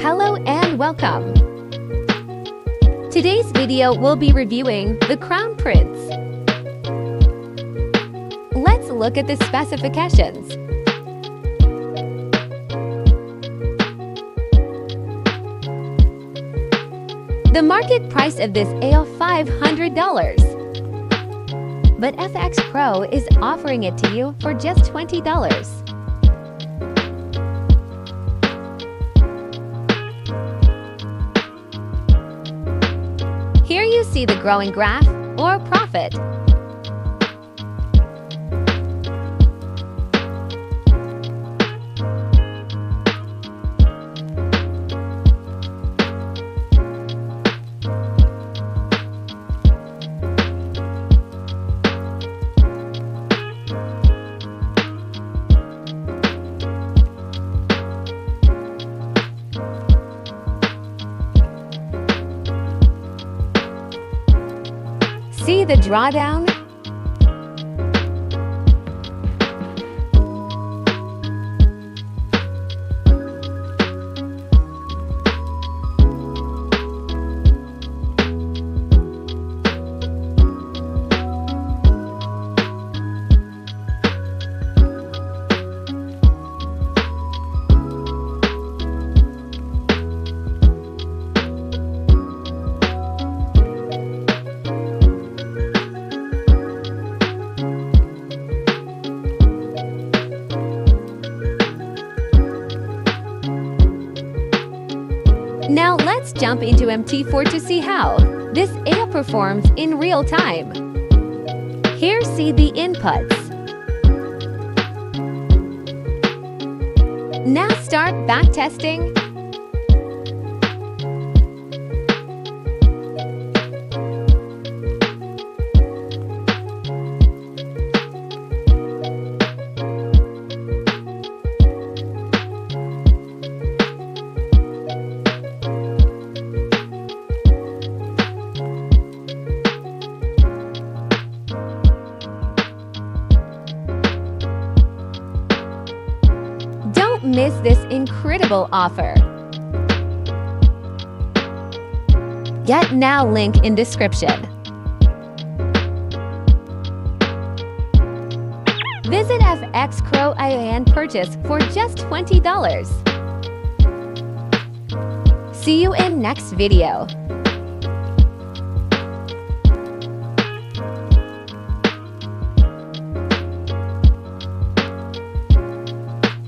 Hello and welcome! Today's video will be reviewing the Crown Prince. Let's look at the specifications. The market price of this is $500, but FX Pro is offering it to you for just $20. Here you see the growing graph or profit. See the drawdown? Now let's jump into MT4 to see how this AI performs in real time. Here see the inputs. Now start backtesting. Don't miss this incredible offer. Get now link in description. Visit FX Pro EA and purchase for just $20. See you in next video.